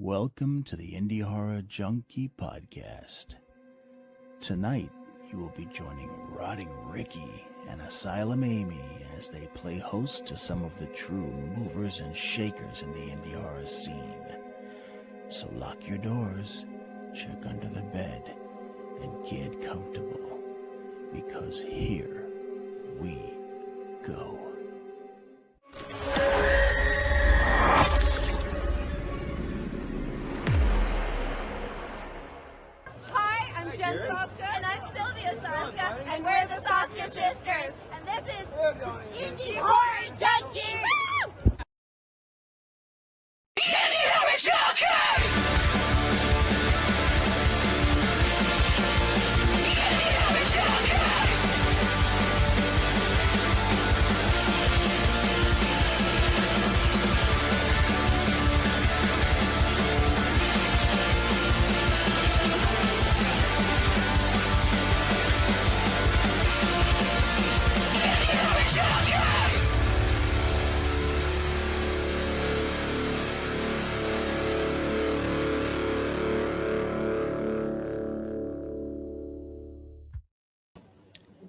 Welcome to the Indie Horror Junkie Podcast. Tonight, you will be joining Rotting Ricky and Asylum Amy as they play host to some of the true movers and shakers in the indie horror scene. So lock your doors, check under the bed, and get comfortable, because here we go. And we're the Saska Sisters. And this is Indie Horror Junkie! Indie Horror Junkie! Indie Horror Junkie!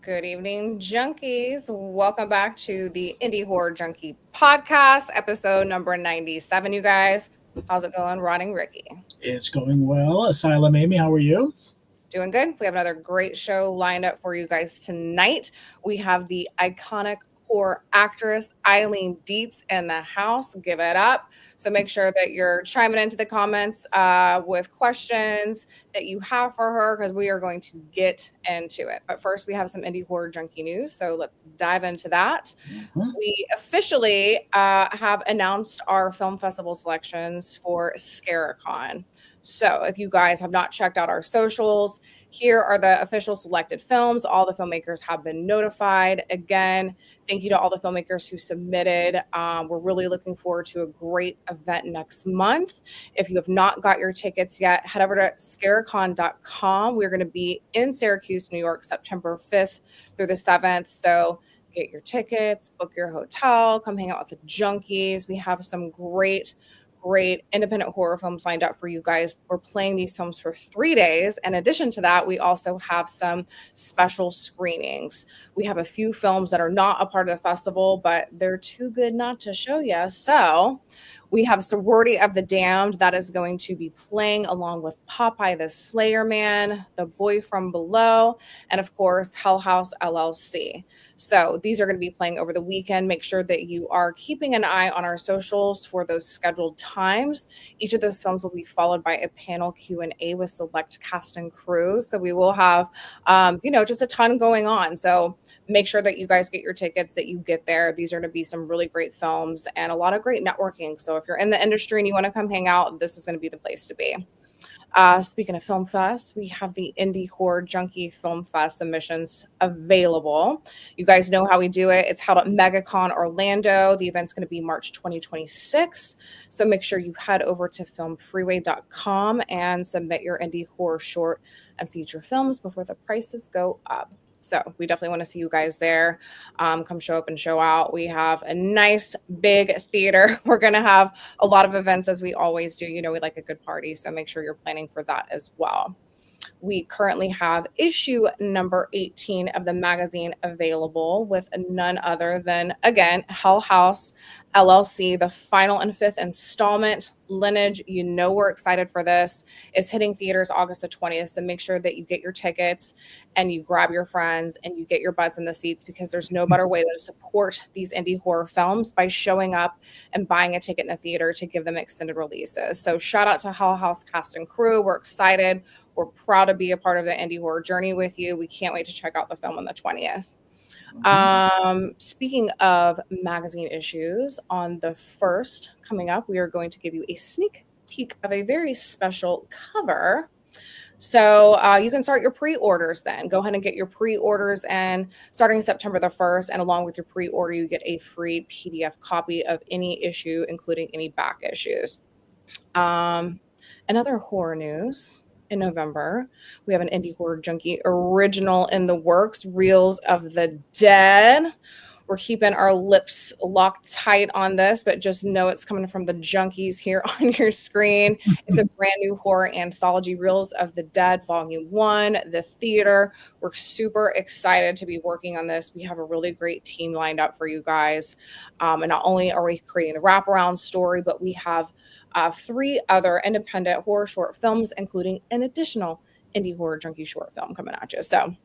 Good evening, junkies. Welcome back to the Indie Horror Junkie Podcast, episode number 97, you guys. How's it going, Rotting Ricky? It's going well. Asylum Amy, how are you? Doing good. We have another great show lined up for you guys tonight. We have the iconic horror actress Eileen Dietz in the house. Give it up. So make sure that you're chiming into the comments with questions that you have for her, because we are going to get into it. But first, we have some Indie Horror Junkie news. So let's dive into that. Mm-hmm. We officially have announced our film festival selections for ScareCon. So if you guys have not checked out our socials, here are the official selected films. All the filmmakers have been notified. Again, thank you to all the filmmakers who submitted. We're really looking forward to a great event next month. If you have not got your tickets yet, head over to scarecon.com. We're going to be in Syracuse, New York, September 5th through the 7th. So get your tickets, book your hotel, come hang out with the junkies. We have some great independent horror films lined up for you guys. We're playing these films for 3 days. In addition to that, we also have some special screenings. We have a few films that are not a part of the festival, but they're too good not to show you. So we have Sorority of the Damned that is going to be playing along with Popeye the Slayer Man, The Boy from Below, and of course, Hell House LLC. So these are going to be playing over the weekend. Make sure that you are keeping an eye on our socials for those scheduled times. Each of those films will be followed by a panel Q&A with select cast and crew. So we will have, just a ton going on. So make sure that you guys get your tickets, that you get there. These are going to be some really great films and a lot of great networking. So if you're in the industry and you want to come hang out, this is going to be the place to be. Speaking of Film Fest, we have the Indie Horror Junkie Film Fest submissions available. You guys know how we do it. It's held at MegaCon Orlando. The event's going to be March 2026. So make sure you head over to filmfreeway.com and submit your indie horror short and feature films before the prices go up. So we definitely want to see you guys there. Come show up and show out. We have a nice big theater. We're going to have a lot of events, as we always do. You know, we like a good party, so make sure you're planning for that as well. We currently have issue number 18 of the magazine available with none other than, again, Hell House LLC, the final and fifth installment. Lineage, you know we're excited for this. It's hitting theaters August the 20th, so make sure that you get your tickets and you grab your friends and you get your butts in the seats, because there's no better way to support these indie horror films by showing up and buying a ticket in the theater to give them extended releases. So shout out to Hell House cast and crew. We're excited. We're proud to be a part of the indie horror journey with you. We can't wait to check out the film on the 20th. Speaking of magazine issues, on the 1st coming up, we are going to give you a sneak peek of a very special cover. So you can start your pre-orders then. Go ahead and get your pre-orders, and starting September the 1st, and along with your pre-order, you get a free PDF copy of any issue, including any back issues. Another horror news. In November, we have an Indie Horror Junkie original in the works, Reels of the Dead. We're keeping our lips locked tight on this, but just know it's coming from the Junkies here on your screen. It's a brand new horror anthology, Reels of the Dead, Volume 1, The Theater. We're super excited to be working on this. We have a really great team lined up for you guys. And not only are we creating the wraparound story, but we have 3 other independent horror short films, including an additional Indie Horror Junkie short film coming at you. So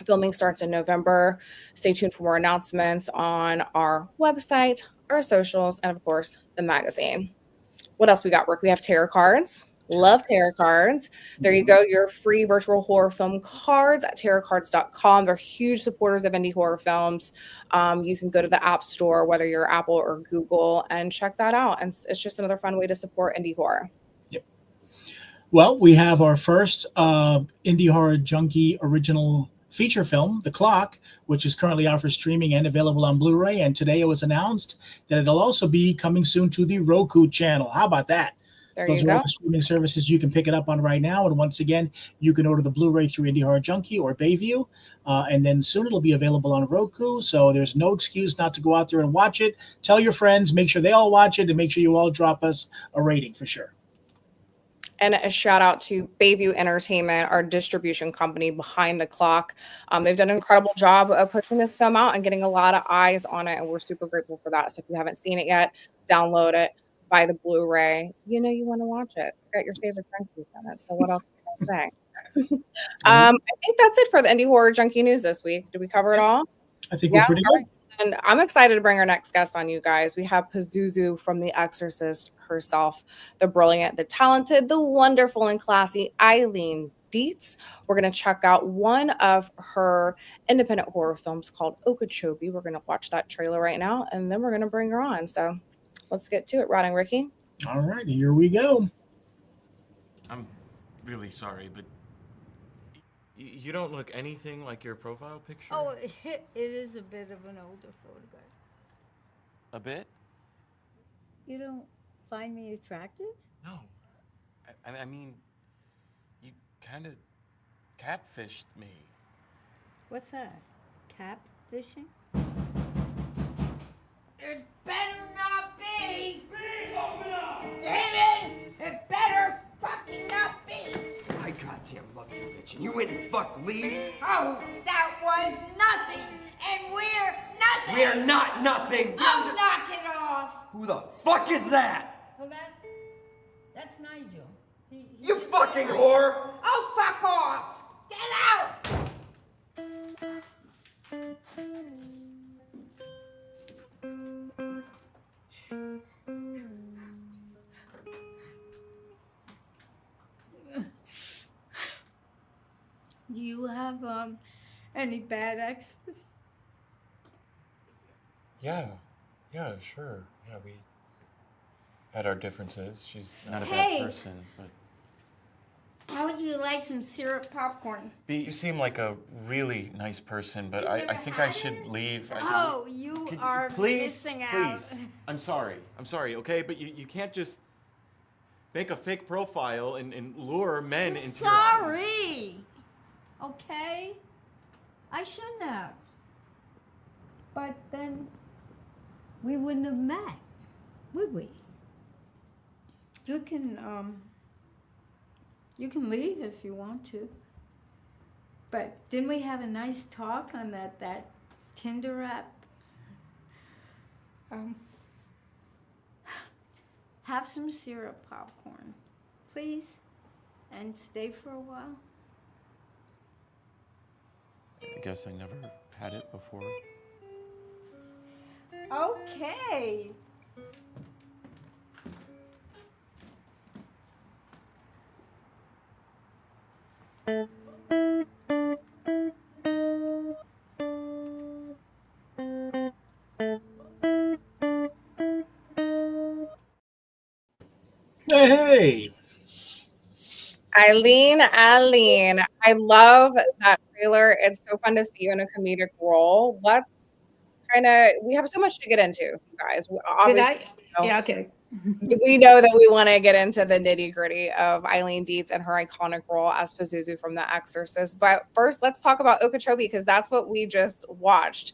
filming starts in November. Stay tuned for more announcements on our website, our socials, and of course, the magazine. What else we got, Rick? We have tarot cards. Love tarot cards. There you go. Your free virtual horror film cards at tarotcards.com. They're huge supporters of indie horror films. You can go to the App Store, whether you're Apple or Google, and check that out. And it's just another fun way to support indie horror. Yep. Well, we have our first Indie Horror Junkie original feature film, The Clock, which is currently out for streaming and available on Blu-ray. And today it was announced that it'll also be coming soon to the Roku channel. How about that? Those are all the streaming services you can pick it up on right now. And once again, you can order the Blu-ray through Indie Horror Junkie or Bayview. And then soon it'll be available on Roku. So there's no excuse not to go out there and watch it. Tell your friends, make sure they all watch it, and make sure you all drop us a rating for sure. And a shout out to Bayview Entertainment, our distribution company behind The Clock. They've done an incredible job of pushing this film out and getting a lot of eyes on it. And we're super grateful for that. So if you haven't seen it yet, download it. Buy the Blu-ray. You know you want to watch it. It's got your favorite junkies in it. So what else can I say? I think that's it for the Indie Horror Junkie news this week. Did we cover it all? I think we're pretty good. And I'm excited to bring our next guest on, you guys. We have Pazuzu from The Exorcist herself, the brilliant, the talented, the wonderful, and classy Eileen Dietz. We're going to check out one of her independent horror films called Okeechobee. We're going to watch that trailer right now, and then we're going to bring her on. So let's get to it, Rod and Ricky. All right, here we go. I'm really sorry, but you don't look anything like your profile picture. Oh, it is a bit of an older photograph. A bit? You don't find me attractive? No. I mean, you kind of catfished me. What's that? Catfishing? It better not be! Open up! David! It better fucking not be! I goddamn loved you, bitch, and you went and fucked Lee? Oh, that was nothing! And we're nothing! We're not nothing! Oh, knock it off! Who the fuck is that? Well, that's Nigel. You fucking whore! Oh, fuck off! Get out! Do you have any bad exes? Yeah, sure. Yeah, we had our differences. She's not a Hey! bad person, but How would you like some syrup popcorn? you seem like a really nice person, but I think I should leave. Oh, you are missing out. Please. I'm sorry, okay? But you can't just make a fake profile and lure men into your home. Sorry. Okay? I shouldn't have. But then we wouldn't have met, would we? You can leave if you want to. But didn't we have a nice talk on that Tinder app? Have some syrup popcorn, please, and stay for a while. I guess I never had it before. Okay. Hey. Eileen, I love that trailer. It's so fun to see you in a comedic role. We have so much to get into, you guys. Yeah, okay. We know that we want to get into the nitty gritty of Eileen Dietz and her iconic role as Pazuzu from The Exorcist. But first, let's talk about Okeechobee because that's what we just watched.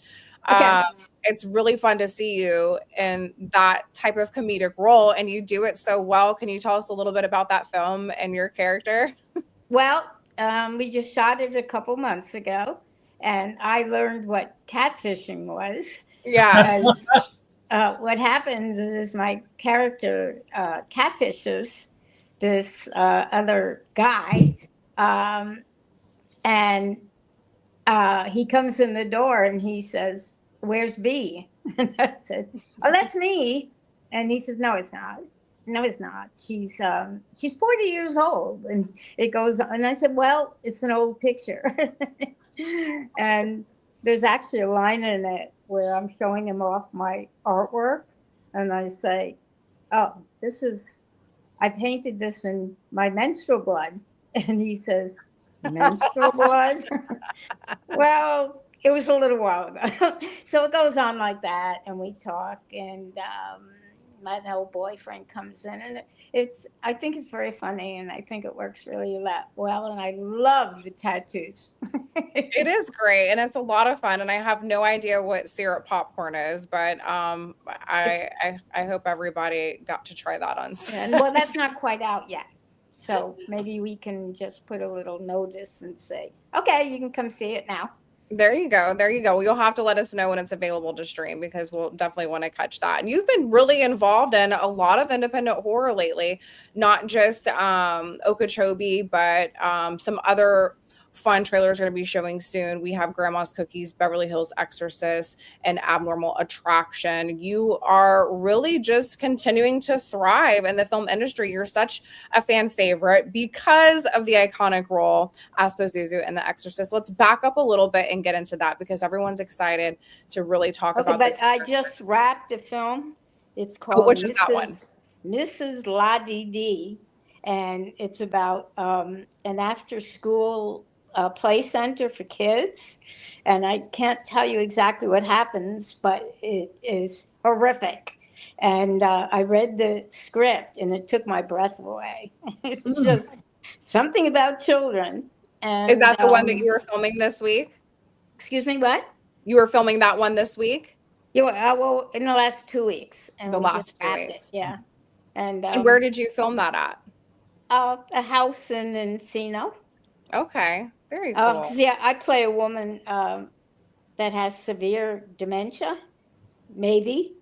Okay. it's really fun to see you in that type of comedic role, and you do it so well. Can you tell us a little bit about that film and your character? Well, we just shot it a couple months ago, and I learned what catfishing was. Yeah. Because what happens is my character catfishes this other guy, and he comes in the door and he says, "Where's B?" And I said, "Oh, that's me." And he says, "No, it's not. No, it's not. She's 40 years old." And it goes on. And I said, "Well, it's an old picture." And there's actually a line in it where I'm showing him off my artwork, and I say, "Oh, I painted this in my menstrual blood." And he says, "Menstrual blood?" Well, it was a little while ago. So it goes on like that, and we talk, and my old boyfriend comes in, and I think it's very funny, and I think it works really well, and I love the tattoos. It is great, and it's a lot of fun, and I have no idea what syrup popcorn is, but I hope everybody got to try that on set. And well, that's not quite out yet. So maybe we can just put a little notice and say, "Okay, you can come see it now." There you go. There you go. You'll have to let us know when it's available to stream, because we'll definitely want to catch that. And you've been really involved in a lot of independent horror lately, not just Okeechobee, but some other fun trailers are going to be showing soon. We have Grandma's Cookies, Beverly Hills Exorcist, and Abnormal Attraction. You are really just continuing to thrive in the film industry. You're such a fan favorite because of the iconic role as Pazuzu in The Exorcist. Let's back up a little bit and get into that, because everyone's excited to really talk about but this. I just wrapped a film. It's called which is that one? Mrs. La Dee Dee, and it's about an after-school play center for kids. And I can't tell you exactly what happens, but it is horrific. And I read the script, and it took my breath away. It's just something about children. And Is that the one that you were filming this week? Excuse me, what? You were filming that one this week? Yeah, well, in the last 2 weeks. And The we last just 2 wrapped weeks. it, yeah. And where did you film that at? a house in Encino. Okay, very cool. Yeah, I play a woman that has severe dementia. Maybe.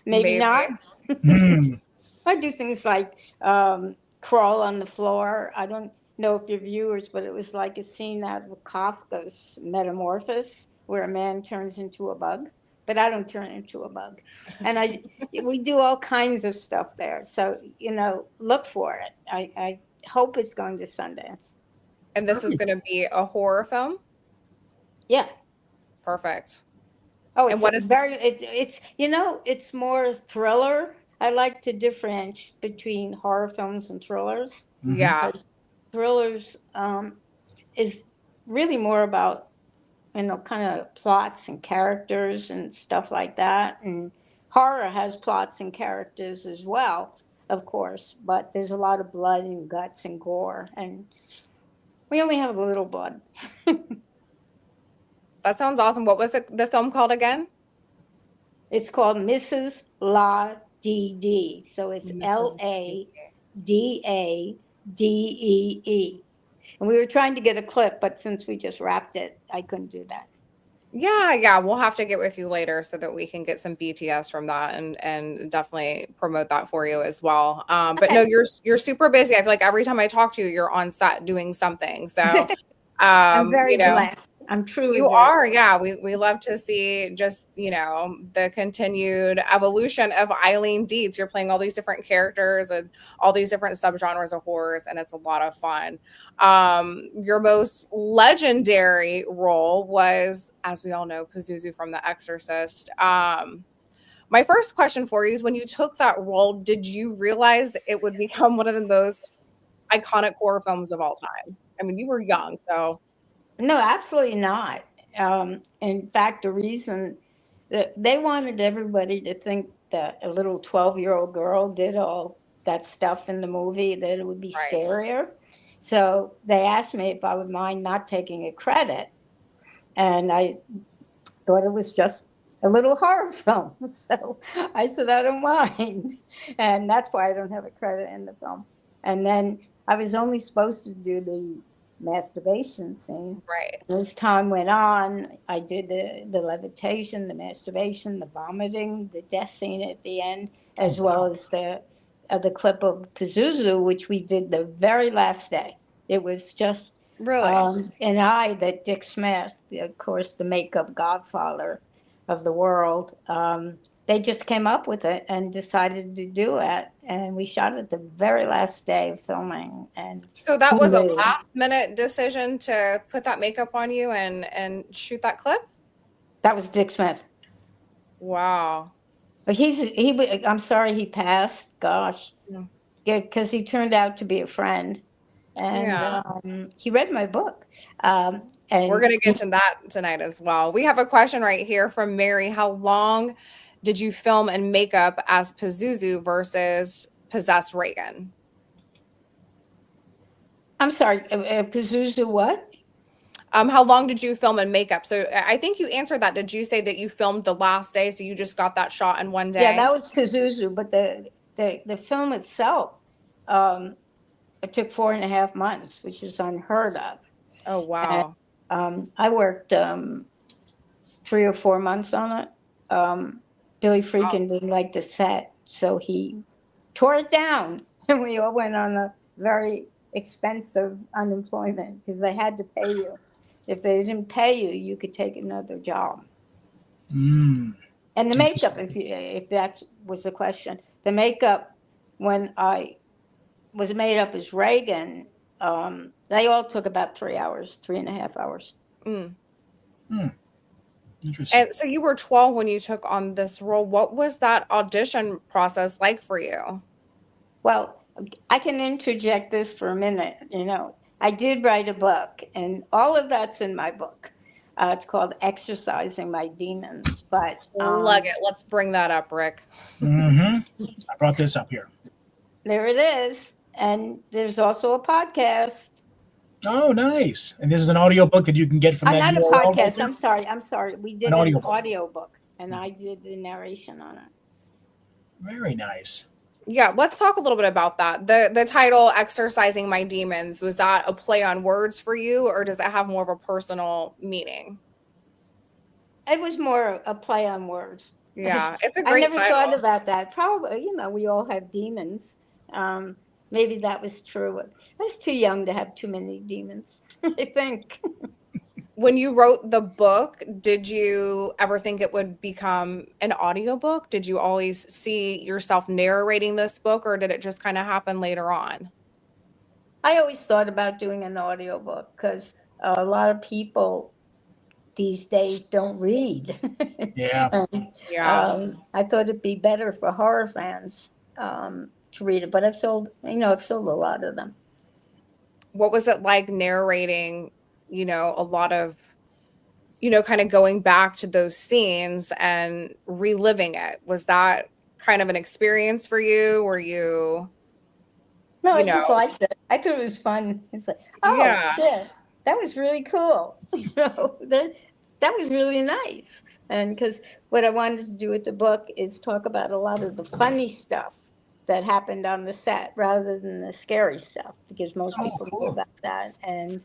Maybe not. I do things like crawl on the floor. I don't know if your viewers, but it was like a scene out of Kafka's Metamorphosis, where a man turns into a bug. But I don't turn into a bug. And we do all kinds of stuff there. So, look for it. I hope it's going to Sundance. And this is going to be a horror film? Yeah. Perfect. Oh, and what is it's more thriller. I like to differentiate between horror films and thrillers. Yeah. Thrillers is really more about, kind of plots and characters and stuff like that. And horror has plots and characters as well, of course, but there's a lot of blood and guts and gore, and we only have a little blood. That sounds awesome. What was the film called again? It's called Mrs. La Dee Dee. So it's LADADEE. And we were trying to get a clip, but since we just wrapped it, I couldn't do that. Yeah. We'll have to get with you later so that we can get some BTS from that and definitely promote that for you as well. But no, you're super busy. I feel like every time I talk to you, you're on set doing something. So I'm very blessed. I'm truly. You are, yeah. We love to see just, the continued evolution of Eileen Dietz. You're playing all these different characters and all these different subgenres of horrors, and it's a lot of fun. Your most legendary role was, as we all know, Pazuzu from The Exorcist. My first question for you is, when you took that role, did you realize that it would become one of the most iconic horror films of all time? I mean, you were young, so. No, absolutely not. In fact, the reason that they wanted everybody to think that a little 12-year-old girl did all that stuff in the movie, that it would be scarier. So they asked me if I would mind not taking a credit. And I thought it was just a little horror film. So I said, I don't mind. And that's why I don't have a credit in the film. And then I was only supposed to do the masturbation scene. Right. As time went on, I did the levitation, the masturbation, the vomiting, the death scene at the end, as well as the clip of Pazuzu, which we did the very last day. It was just Really? and I, that Dick Smith, of course, the makeup godfather of the world, they just came up with it and decided to do it. And we shot it the very last day of filming. And So that was a Hulu. last minute decision to put that makeup on you and shoot that clip? That was Dick Smith. Wow. But I'm sorry he passed. Gosh, yeah, because he turned out to be a friend, and he read my book. And we're going to get to that tonight as well. We have a question right here from Mary. How long did you film and makeup as Pazuzu versus possessed Reagan? I'm sorry, Pazuzu what? How long did you film and makeup? So I think you answered that. Did you say that you filmed the last day, so you just got that shot in one day? Yeah, that was Pazuzu, but the film itself, it took 4.5 months, which is unheard of. Oh, wow. And, I worked 3 or 4 months on it. Billy Friedkin didn't like the set, so he tore it down, and we all went on a very expensive unemployment because they had to pay you. If they didn't pay you, you could take another job. And the makeup, if that was the question, the makeup, when I was made up as Reagan, they all took about 3 hours, 3.5 hours. Interesting. And so you were 12 when you took on this role. What was that audition process like for you? Well, I can interject this for a minute. I did write a book, and all of that's in my book. It's called Exorcising My Demons. But Lug it. Let's bring that up, Rick. I brought this up here. There it is. And there's also a podcast. Oh, nice. And this is an audio book that you can get from that. Not a URL podcast. right I'm sorry. We did An an audiobook. audio book, and I did the narration on it. Very nice. Yeah, let's talk a little bit about that. The title, Exorcising My Demons, was that a play on words for you, or does that have more of a personal meaning? It was more a play on words. Yeah, it's a great I never title. thought about that. Probably, we all have demons. Maybe that was true. I was too young to have too many demons, I think. When you wrote the book, did you ever think it would become an audiobook? Did you always see yourself narrating this book, or did it just kind of happen later on? I always thought about doing an audiobook because a lot of people these days don't read. Yeah. I thought it'd be better for horror fans to read it, but I've sold a lot of them. What was it like narrating, a lot of, kind of going back to those scenes and reliving it? Was that kind of an experience for you? Were you? No, I just liked it. I thought it was fun. It's like, shit, that was really cool. That was really nice. And because what I wanted to do with the book is talk about a lot of the funny stuff that happened on the set rather than the scary stuff, because most people know about that. And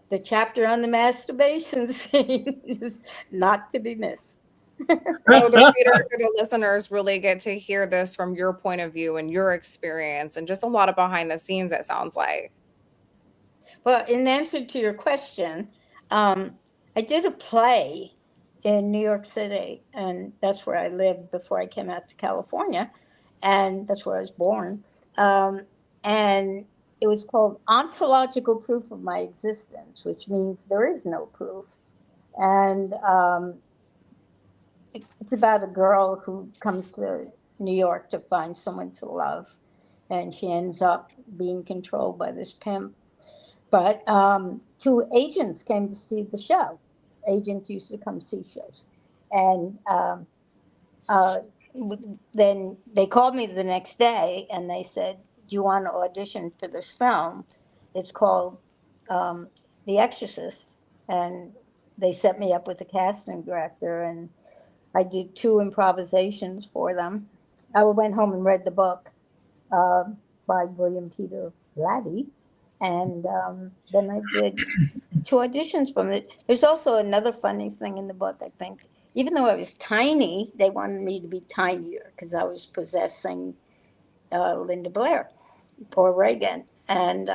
the chapter on the masturbation scene is not to be missed. So the readers or the listeners really get to hear this from your point of view and your experience, and just a lot of behind the scenes, it sounds like. Well, in answer to your question, I did a play in New York City, and that's where I lived before I came out to California, and that's where I was born. And it was called Ontological Proof of My Existence, which means there is no proof. And it's about a girl who comes to New York to find someone to love, and she ends up being controlled by this pimp. But 2 agents came to see the show. Agents used to come see shows. And then they called me the next day and they said, do you want to audition for this film? It's called The Exorcist. And they set me up with the casting director. And I did 2 improvisations for them. I went home and read the book by William Peter Blatty, and then I did 2 auditions from it. There's also another funny thing in the book, I think. Even though I was tiny, they wanted me to be tinier because I was possessing Linda Blair or Reagan. And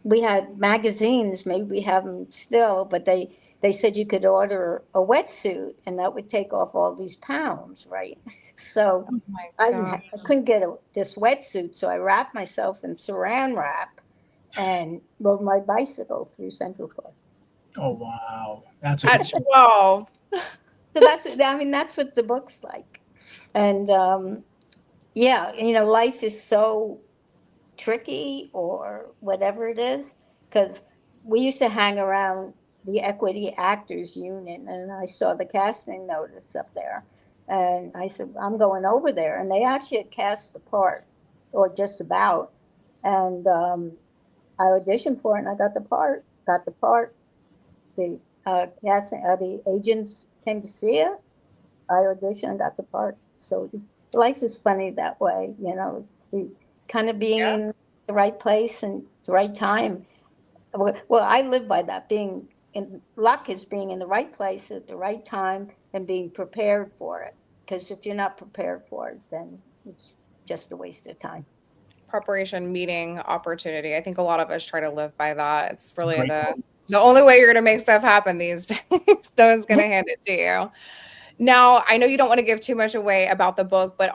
we had magazines, maybe we have them still, but they said you could order a wetsuit and that would take off all these pounds, right? So Oh my I God. couldn't get this wetsuit, so I wrapped myself in saran wrap and rode my bicycle through Central Park. Oh wow, that's a At good story. 12. So that's what the book's like. And yeah, life is so tricky or whatever it is, because we used to hang around the Equity Actors Union, and I saw the casting notice up there, and I said, I'm going over there, and they actually had cast the part, or just about, and I auditioned for it, and I got the part. The casting, the agents came to see it. I auditioned and got the part. So life is funny that way, kind of being in the right place and the right time. Well, I live by that. Being in luck is being in the right place at the right time and being prepared for it. Because if you're not prepared for it, then it's just a waste of time. Preparation, meeting, opportunity. I think a lot of us try to live by that. It's really Great the only way you're going to make stuff happen these days. No one's going to hand it to you. Now, I know you don't want to give too much away about the book, but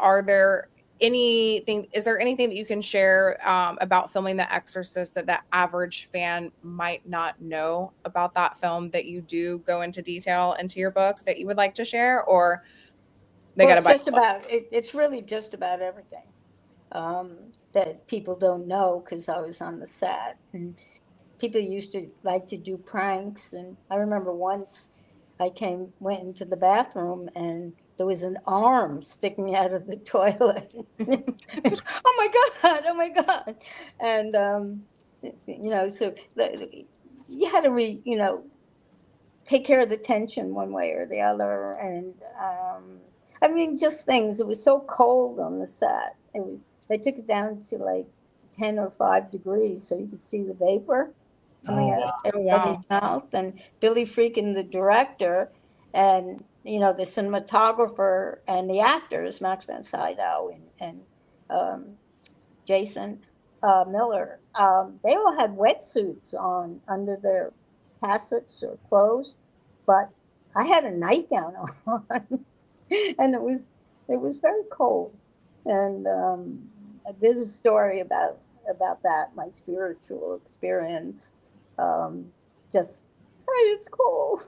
is there anything that you can share about filming The Exorcist that the average fan might not know about that film that you do go into detail into your book that you would like to share, or they got to buy the book? It's really just about everything that people don't know because I was on the set. And people used to like to do pranks. And I remember once I went into the bathroom and there was an arm sticking out of the toilet. Oh my God. And, so you had to take care of the tension one way or the other. And, just things. It was so cold on the set. They took it down to like 10 or 5 degrees so you could see the vapor coming out of everybody's mouth. And Billy Freakin, the director, and the cinematographer and the actors, Max von Sydow and Jason Miller, they all had wetsuits on under their cassets or clothes, but I had a nightgown on, and it was very cold. And there's a story about that, my spiritual experience. It's cool.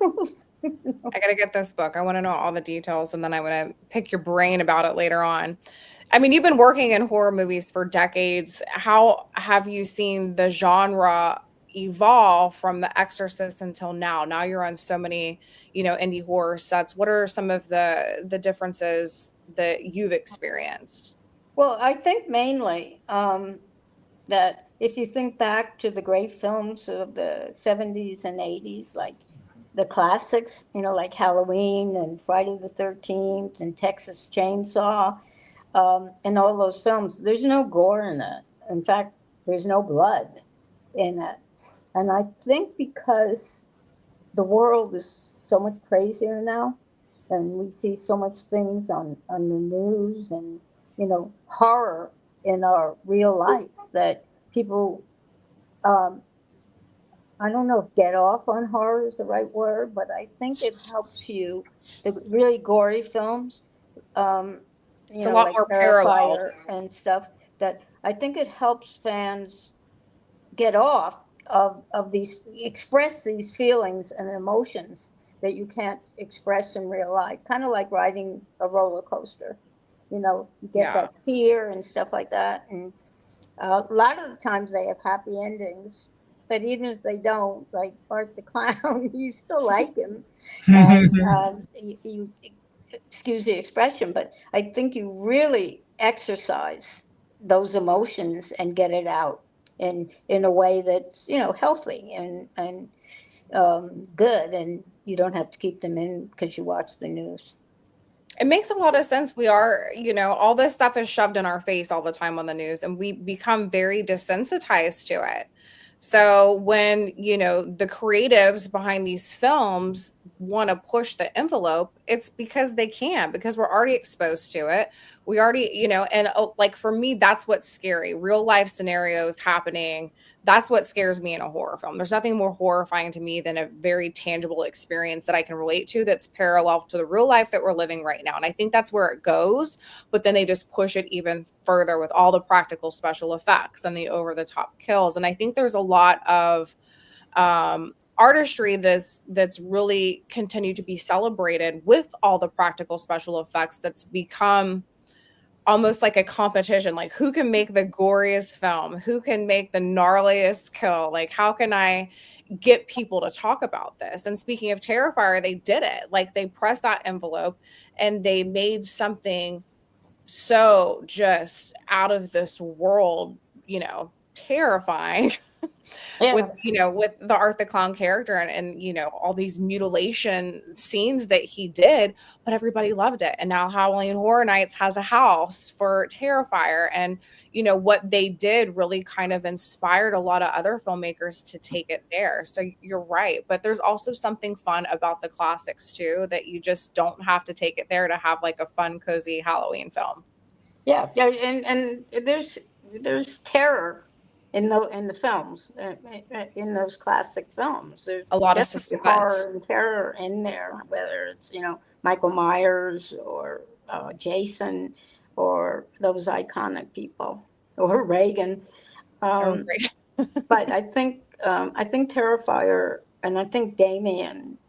I got to get this book. I want to know all the details, and then I want to pick your brain about it later on. I mean, you've been working in horror movies for decades. How have you seen the genre evolve from The Exorcist until now? Now you're on so many, indie horror sets. What are some of the differences that you've experienced? Well, I think mainly that if you think back to the great films of the 70s and 80s, like the classics, like Halloween and Friday the 13th and Texas Chainsaw, and all those films, there's no gore in it. In fact, there's no blood in it. And I think because the world is so much crazier now, and we see so much things on the news and, horror in our real life, that people, I don't know if get off on horror is the right word, but I think it helps you, the really gory films, It's a lot more parallel and stuff, that I think it helps fans get off of these, express these feelings and emotions that you can't express in real life, kind of like riding a roller coaster. You get that fear and stuff like that. And a lot of the times they have happy endings, but even if they don't, like Bart the Clown, you still like him. And you excuse the expression, but I think you really exercise those emotions and get it out in a way that's, healthy and good, and you don't have to keep them in because you watch the news. It makes a lot of sense. We are, all this stuff is shoved in our face all the time on the news, and we become very desensitized to it. So when, the creatives behind these films want to push the envelope, it's because they can, because we're already exposed to it. We already, and like for me, that's what's scary. Real life scenarios happening. That's what scares me in a horror film. There's nothing more horrifying to me than a very tangible experience that I can relate to that's parallel to the real life that we're living right now. And I think that's where it goes. But then they just push it even further with all the practical special effects and the over the top kills. And I think there's a lot of artistry that's really continued to be celebrated with all the practical special effects that's become almost like a competition, like who can make the goriest film, who can make the gnarliest kill, like how can I get people to talk about this? And speaking of Terrifier, they did it. Like they pressed that envelope and they made something so just out of this world, terrifying. Yeah. With with the Art the Clown character and all these mutilation scenes that he did, but everybody loved it. And now Halloween Horror Nights has a house for Terrifier, and what they did really kind of inspired a lot of other filmmakers to take it there. So you're right, but there's also something fun about the classics too, that you just don't have to take it there to have like a fun, cozy Halloween film. Yeah, and there's terror in the films, in those classic films. There's A lot of definitely suspense. horror and terror in there, whether it's Michael Myers or Jason or those iconic people or Reagan. Right. But I think Terrifier, and I think Damien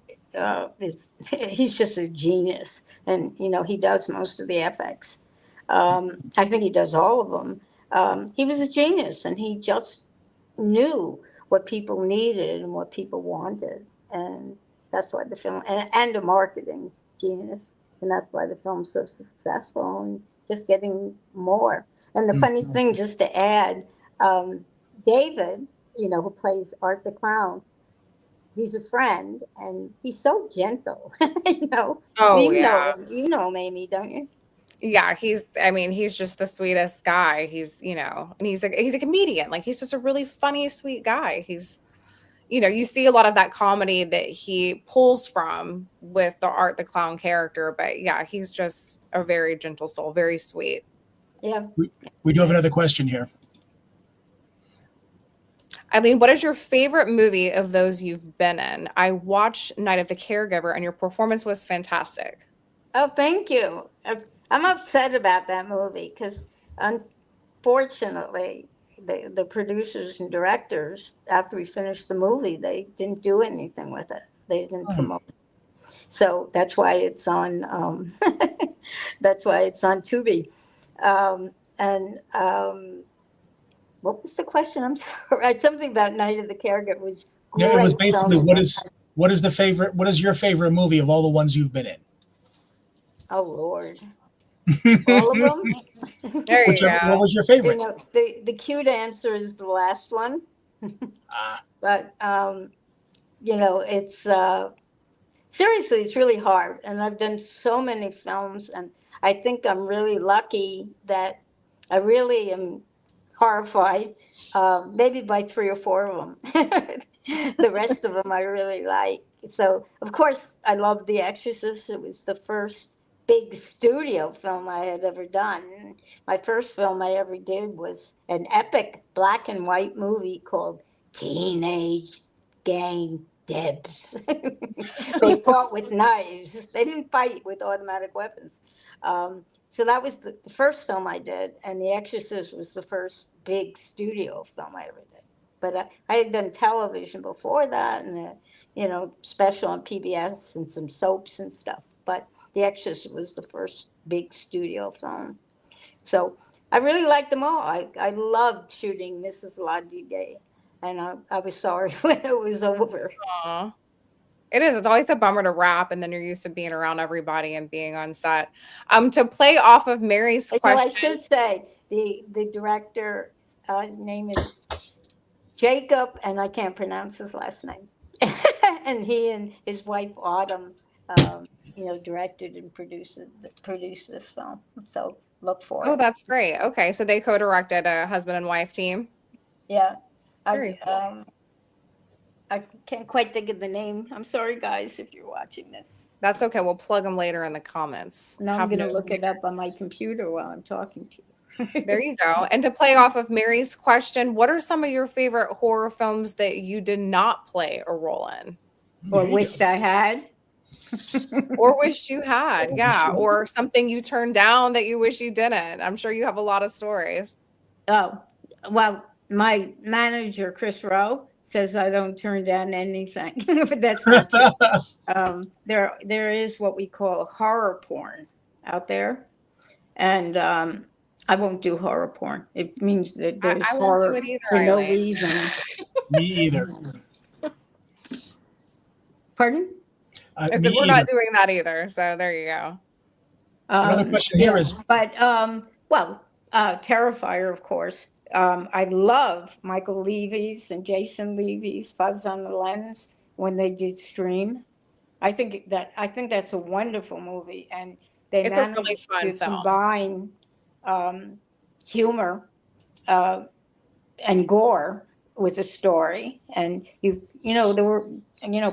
he's just a genius, and he does most of the FX. I think he does all of them. He was a genius, and he just knew what people needed and what people wanted, and that's why the film and a marketing genius, and that's why the film's so successful and just getting more. And the funny thing, just to add, David, who plays Art the Clown, he's a friend, and he's so gentle. Oh, you yeah. know him, Amy, don't you? Yeah, he's just the sweetest guy. He's, and he's a comedian. Like he's just a really funny, sweet guy. He's, you see a lot of that comedy that he pulls from with the Art the Clown character, but yeah, he's just a very gentle soul, very sweet. Yeah. We do have another question here. Eileen, what is your favorite movie of those you've been in? I watched Night of the Caregiver and your performance was fantastic. Oh, thank you. I'm upset about that movie because, unfortunately, the producers and directors, after we finished the movie, they didn't do anything with it. They didn't promote it. So that's why it's on. That's why it's on Tubi. What was the question? I'm sorry. Something about Night of the Caregiver was great. Yeah, it was basically what is your favorite movie of all the ones you've been in? Oh Lord. All of them. There you go. What was your favorite? The cute answer is the last one. But it's seriously, it's really hard, and I've done so many films, and I think I'm really lucky that I really am horrified, maybe by 3 or 4 of them. The rest of them I really like. So of course I love The Exorcist. It was the first big studio film I had ever done. My first film I ever did was an epic black and white movie called Teenage Gang Debs. They fought with knives. They didn't fight with automatic weapons. So that was the first film I did, and The Exorcist was the first big studio film I ever did. But I had done television before that, and special on PBS and some soaps and stuff. But The Exorcist was the first big studio film. So I really liked them all. I loved shooting Mrs. Ladige, and I was sorry when it was over. Aww. It is. It's always a bummer to wrap, and then you're used to being around everybody and being on set. To play off of Mary's question, I should say the director name is Jacob, and I can't pronounce his last name. And he and his wife Autumn directed and produced this film. So look for Oh, it. that's great. Okay, so they co-directed a husband and wife team. Yeah. Very I can't quite think of the name. I'm sorry, guys, if you're watching this. That's okay. We'll plug them later in the comments. Now I'm Have going to no look fear. it up on my computer while I'm talking to you. There you go. And to play off of Mary's question, what are some of your favorite horror films that you did not play a role in? Or wished I had. Or wished you had? Yeah. Or something you turned down that you wish you didn't. I'm sure you have a lot of stories. Oh, well, my manager, Chris Rowe, says I don't turn down anything, but that's not true. There is what we call horror porn out there, and I won't do horror porn. It means that there's I won't horror do it either, for no Eileen. reason. Me either. Pardon? I said, Me we're either. not doing that either. So there you go. Another question here is- But Terrifier, of course. I love Michael Levy's and Jason Levy's Fuzz on the Lens when they did Stream. I think that's a wonderful movie, and they It's a managed really fun to film. combine humor and gore with a story. And there were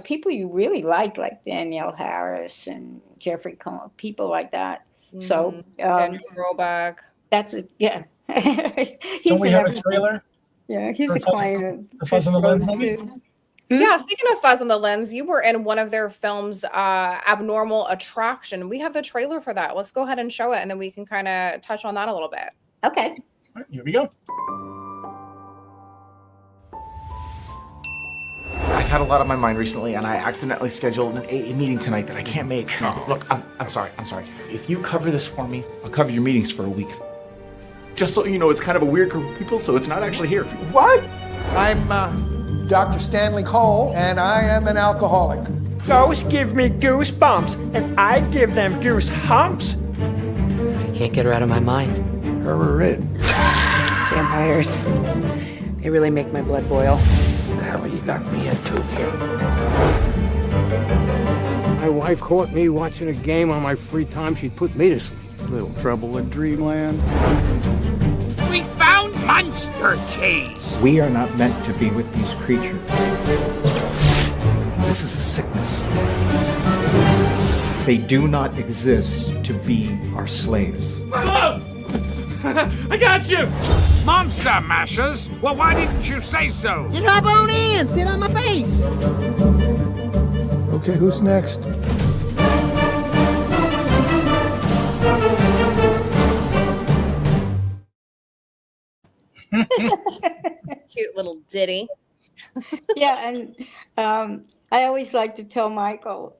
people you really liked, like Danielle Harris and Jeffrey Combs, people like that. So Daniel Roebuck. that's it. Yeah. Don't we have a trailer? Yeah, he's for a Fuzz- client. the Fuzz on the Lens movie? Yeah, speaking of Fuzz on the Lens, you were in one of their films, Abnormal Attraction. We have the trailer for that. Let's go ahead and show it, and then we can kind of touch on that a little bit. Okay. All right, here we go. I've had a lot on my mind recently, and I accidentally scheduled an AA meeting tonight that I can't make. Look, I'm sorry. If you cover this for me, I'll cover your meetings for a week. Just so you know, it's kind of a weird group of people, so it's not actually here. What? I'm Dr. Stanley Cole, and I am an alcoholic. Those give me goosebumps, and I give them goose humps. I can't get her out of my mind. Vampires. They really make my blood boil. What the hell you got me into here? My wife caught me watching a game on my free time. She'd put me to sleep. Little trouble in dreamland. We found monster cheese. We are not meant to be with these creatures. This is a sickness. They do not exist to be our slaves. I got you! Monster mashers? Well, why didn't you say so? Just hop on in, sit on my face. Okay, who's next? Cute little ditty. Yeah, and I always like to tell Michael,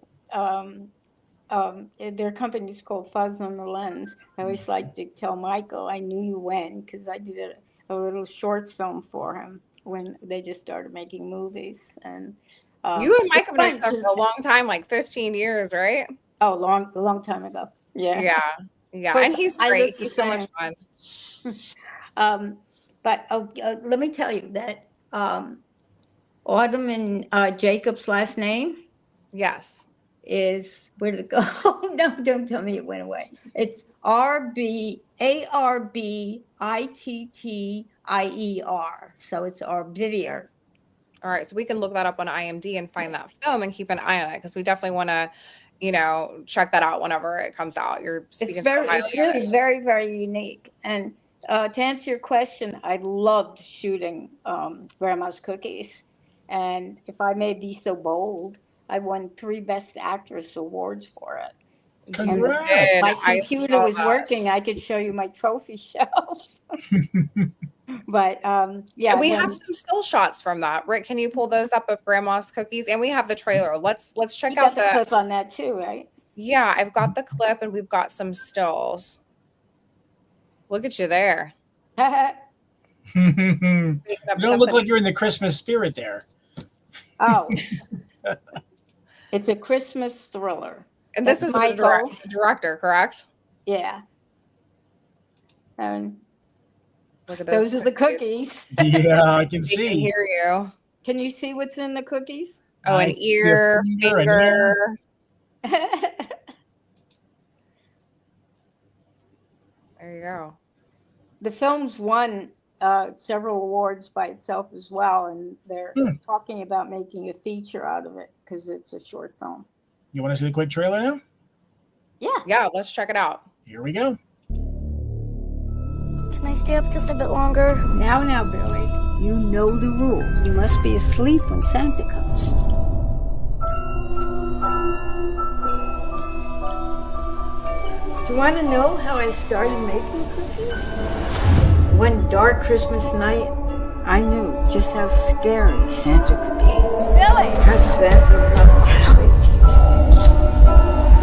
their company's called Fuzz on the Lens. I always like to tell Michael, I knew you when, because I did a little short film for him when they just started making movies. And you and Mike have known each other for a long time, like 15 years, right? Oh, a long time ago. Yeah. Yeah. Course, And he's I great. look the He's so much same. fun. But let me tell you that Autumn and Jacob's last name Yes. is, where did it go? No, don't tell me it went away. It's Arbittier. So it's Arbittier. All right. So we can look that up on IMDb and find that film and keep an eye on it, because we definitely want to, check that out whenever it comes out. You're speaking It's so highly of really it. very, very unique. And to answer your question, I loved shooting Grandma's Cookies. And if I may be so bold, I won 3 Best Actress awards for it. Congrats. And my I computer saw was that. working. I could show you my trophy shelf. But yeah, And we then- have some still shots from that. Rick, can you pull those up of Grandma's Cookies? And we have the trailer. Let's check you out got the clip on that too, right? Yeah, I've got the clip and we've got some stills. Look at you there. You don't look like you're in the Christmas spirit there. Oh, it's a Christmas thriller. And this That's is the Michael. director, correct? Yeah. And Look at those are the cookies. Yeah, I can We can see. hear you. Can you see what's in the cookies? Oh, an I see a ear, finger, an finger. There you go. The film's won several awards by itself as well, and they're talking about making a feature out of it because it's a short film. You want to see the quick trailer now? Yeah, let's check it out. Here we go. Can I stay up just a bit longer? Now, Billy, you know the rule. You must be asleep when Santa comes. Do you want to know how I started making cookies? One dark Christmas night, I knew just how scary Santa could be. Billy! Because Santa loved how they tasted.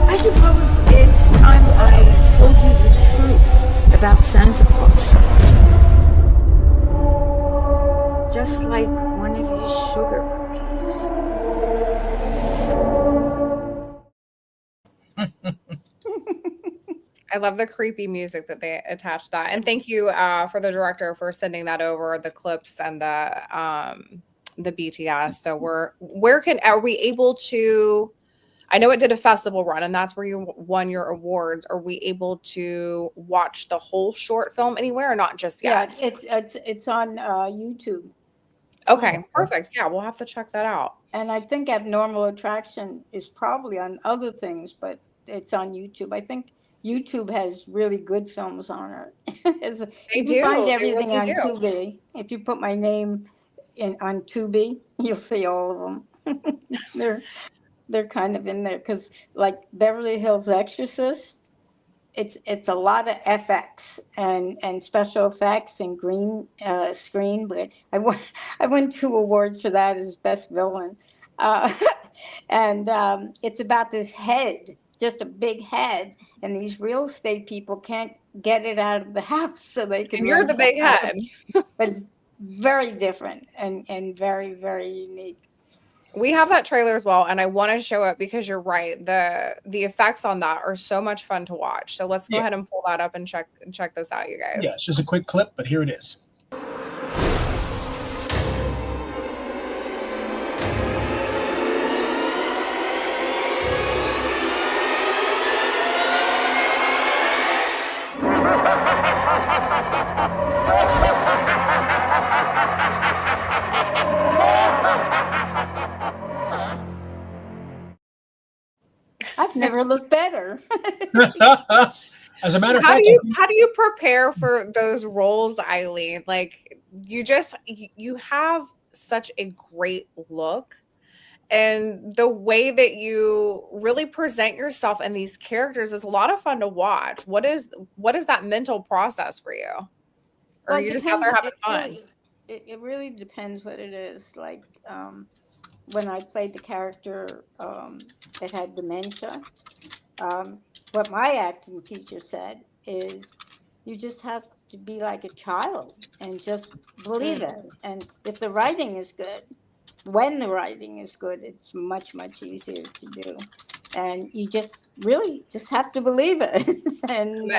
I suppose it's time I told you the truth about Santa Claus. Just like one of his sugar cookies. I love the creepy music that they attached to that. And thank you for the director for sending that over, the clips and the BTS. So are we able to, I know it did a festival run and that's where you won your awards. Are we able to watch the whole short film anywhere or not just yet? Yeah, it's on YouTube. Okay, perfect. Yeah, we'll have to check that out. And I think Abnormal Attraction is probably on other things, but it's on YouTube. I think YouTube has really good films on it. You can find everything on Tubi. If you put my name on Tubi, you'll see all of them. They're kind of in there because, like Beverly Hills Exorcist, it's a lot of FX and special effects and green screen. But I won 2 awards for that as best villain, and it's about this head. Just a big head, and these real estate people can't get it out of the house, so they can. And you're the big head, but it's very different and very, very unique. We have that trailer as well, and I want to show it because you're right. The effects on that are so much fun to watch. So let's go ahead and pull that up and check this out, you guys. Yeah, it's just a quick clip, but here it is. I've never looked better. As a matter of how fact, do you prepare for those roles, Eileen? Like you have such a great look, and the way that you really present yourself in these characters is a lot of fun to watch. What is that mental process for you? Or are you just out there having fun? It really depends what it is. Like when I played the character that had dementia, what my acting teacher said is you just have to be like a child and just believe it. And if the writing is good, when the writing is good, it's much, much easier to do. And you just really just have to believe it. And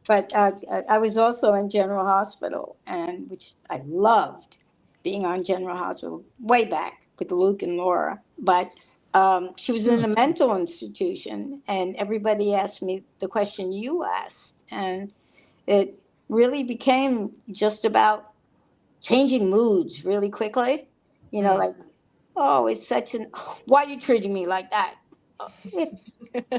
but I was also in General Hospital, and which I loved being on General Hospital way back with Luke and Laura. But she was in a mental institution, and everybody asked me the question you asked. And it really became just about changing moods really quickly. You know, like, oh, it's such an, why are you treating me like that? It's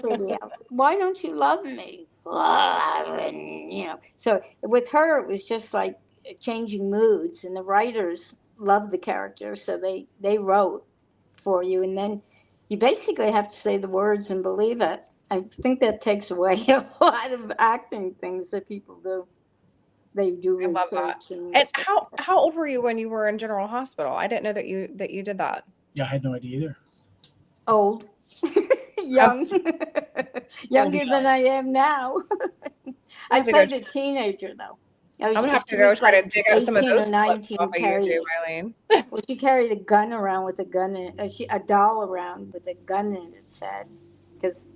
pretty out. Why don't you love me? And, you know, so with her, it was just like changing moods, and the writers loved the character, so they wrote for you, and then you basically have to say the words and believe it. I think that takes away a lot of acting things that people do. They do research. And how old were you when you were in General Hospital? I didn't know that you did that. Yeah, I had no idea either. Old. Young. Younger than I am now. I played a teenager, though. I'm going to have to go try to dig up some of those clips off of YouTube, Eileen. Well, she carried a gun around with a gun in it, a doll around with a gun in its head, because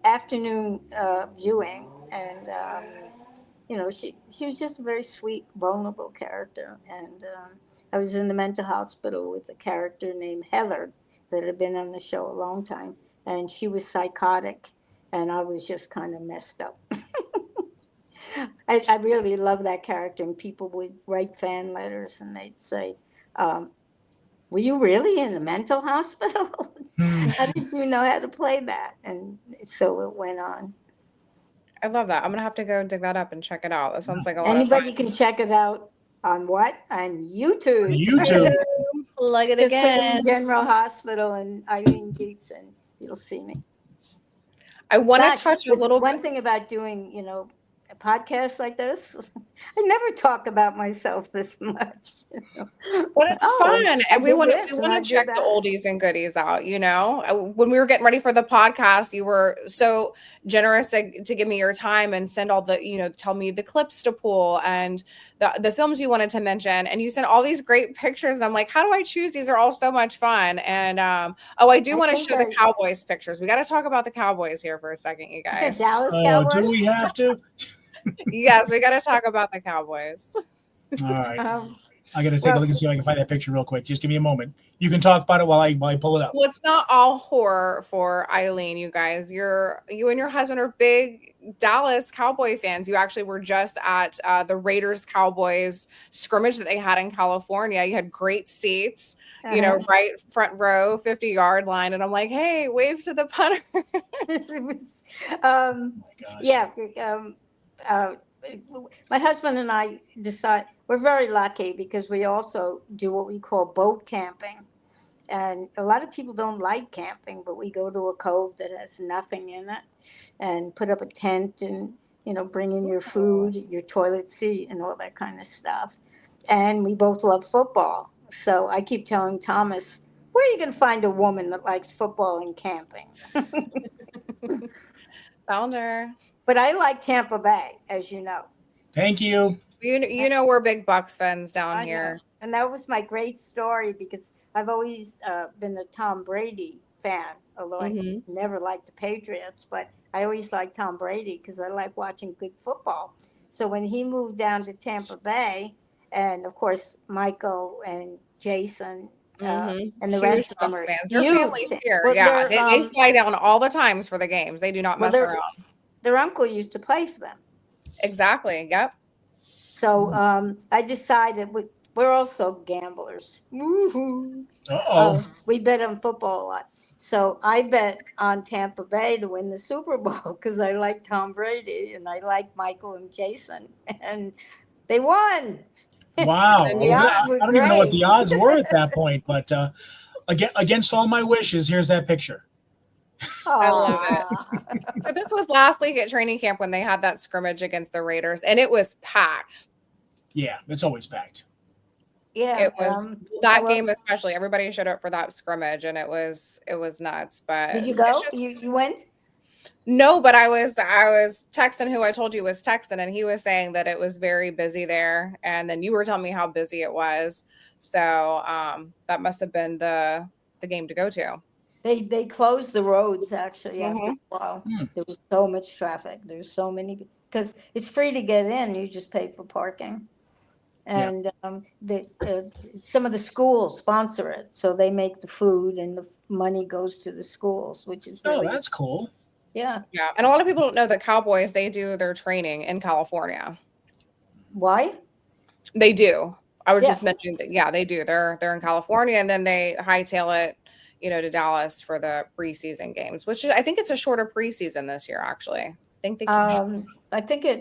afternoon viewing, and you know, she was just a very sweet, vulnerable character. And I was in the mental hospital with a character named Heather that had been on the show a long time, and she was psychotic, and I was just kind of messed up. I really love that character, and people would write fan letters and they'd say, were you really in a mental hospital? How did you know how to play that? And so it went on. I love that. I'm going to have to go dig that up and check it out. That sounds like a lot Anybody of fun. can check it out on what? On YouTube. Plug it Just put in again. General Hospital and Eileen Dietz, and you'll see me. I want to But touch a little one thing about doing, a podcast like this, I never talk about myself this much. But it's fun, and we want to check the that. oldies and goodies out. When we were getting ready for the podcast, you were so generous to give me your time and send all the, tell me the clips to pull and the films you wanted to mention, and you sent all these great pictures. And I'm like, how do I choose? These are all so much fun. And I do want to show the Cowboys pictures. We got to talk about the Cowboys here for a second, you guys. Dallas Cowboys. Do we have to? Yes, we got to talk about the Cowboys. All right. I got to take a look and see if I can find that picture real quick. Just give me a moment. You can talk about it while I pull it up. Well, it's not all horror for Eileen, you guys. You and your husband are big Dallas Cowboy fans. You actually were just at the Raiders Cowboys scrimmage that they had in California. You had great seats, right front row, 50-yard line. And I'm like, hey, wave to the punter. My husband and I decide we're very lucky because we also do what we call boat camping. And a lot of people don't like camping, but we go to a cove that has nothing in it and put up a tent and, bring in your food, your toilet seat and all that kind of stuff. And we both love football. So I keep telling Thomas, where are you going to find a woman that likes football and camping? Found her. But I like Tampa Bay, as you know. Thank you. We're big Bucs fans down here. And that was my great story because I've always been a Tom Brady fan, although I never liked the Patriots. But I always liked Tom Brady because I like watching good football. So when he moved down to Tampa Bay, and of course, Michael and Jason and the rest of them are fans. Their family's here. They fly down all the times for the games. They do not mess around. Their uncle used to play for them. Exactly. Yep. So I decided we're also gamblers. We bet on football a lot. So I bet on Tampa Bay to win the Super Bowl because I like Tom Brady and I like Michael and Jason. And they won. Wow. I don't even know what the odds were at that point, but against all my wishes, here's that picture. I love it. So this was last week at training camp when they had that scrimmage against the Raiders, and it was packed. Yeah, it's always packed. Yeah, it was game especially. Everybody showed up for that scrimmage, and it was nuts. But did you go? You went? No, but I was texting who I told you was texting, and he was saying that it was very busy there, and then you were telling me how busy it was. So that must have been the game to go to. They closed the roads actually after a while. There was so much traffic. There's so many because it's free to get in. You just pay for parking, and some of the schools sponsor it, so they make the food and the money goes to the schools, which is really that's cool. Yeah. And a lot of people don't know that Cowboys, they do their training in California. Why? They do. I was just mentioning that. They do. They're in California, and then they hightail it, to Dallas for the preseason games, which I think it's a shorter preseason this year. Actually, I think they.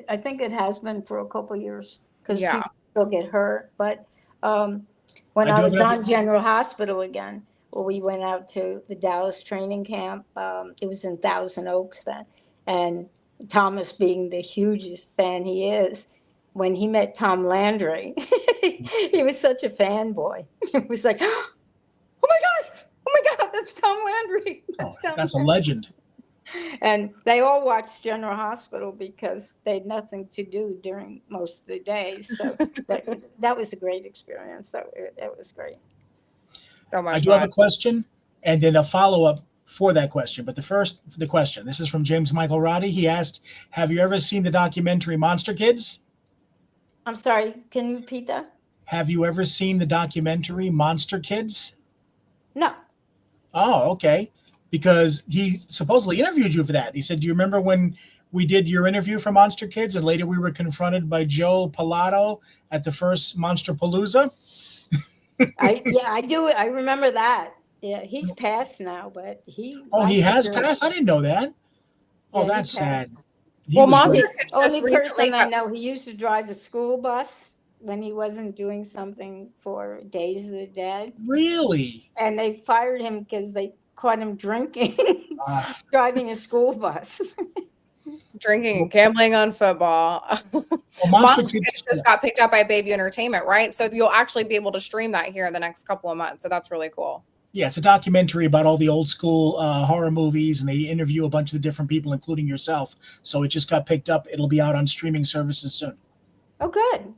I think it has been for a couple of years because people still get hurt. But when I was on General Hospital again, we went out to the Dallas training camp. It was in Thousand Oaks then, and Thomas, being the hugest fan he is, when he met Tom Landry, he was such a fanboy. It was like, oh my God, that's Tom Landry. That's a legend. And they all watched General Hospital because they had nothing to do during most of the days. So that was a great experience. So it was great. So much I do have a question and then a follow-up for that question. But the question, this is from James Michael Roddy. He asked, have you ever seen the documentary Monster Kids? I'm sorry, can you repeat that? Have you ever seen the documentary Monster Kids? No. Oh, okay. because he supposedly interviewed you for that. He said, "Do you remember when we did your interview for Monster Kids, and later we were confronted by Joe Pilato at the first Monster Palooza?" I do. I remember that. Yeah, he's passed now, but he. Oh, he has passed? I didn't know that. Oh, Yeah, that's he passed. sad. He Well, was Monster great. Kids Only just recently person I know, he used to drive a school bus when he wasn't doing something for Days of the Dead. Really? And they fired him because they caught him drinking, driving a school bus. drinking and gambling on football. Well, Monster Kids just got picked up by Bayview Entertainment, right? So you'll actually be able to stream that here in the next couple of months. So that's really cool. Yeah, it's a documentary about all the old school horror movies, and they interview a bunch of the different people, including yourself. So it just got picked up. It'll be out on streaming services soon. Oh, good.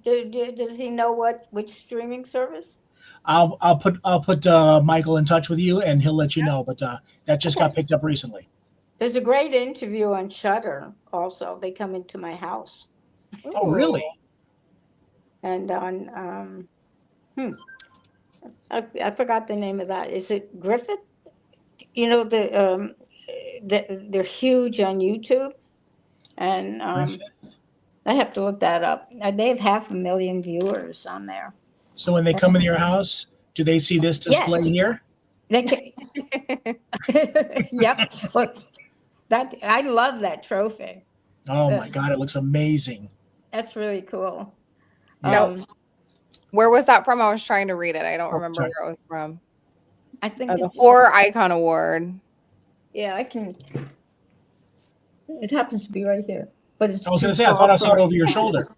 Does he know which streaming service? I'll put Michael in touch with you, and he'll let you know. But that just got picked up recently. There's a great interview on Shudder. Also, they come into my house. Oh, really? And on I forgot the name of that. Is it Griffith? You know they're huge on YouTube, and I have to look that up. They have 500,000 viewers on there. So when they come into your house, do they see this display here? They can, yep. But I love that trophy. Oh my God, it looks amazing. That's really cool. Where was that from? I was trying to read it. I don't remember where it was from. I think the Horror Icon Award. Yeah, I can. It happens to be right here, but it's. I was going to say, I thought I saw it over your shoulder.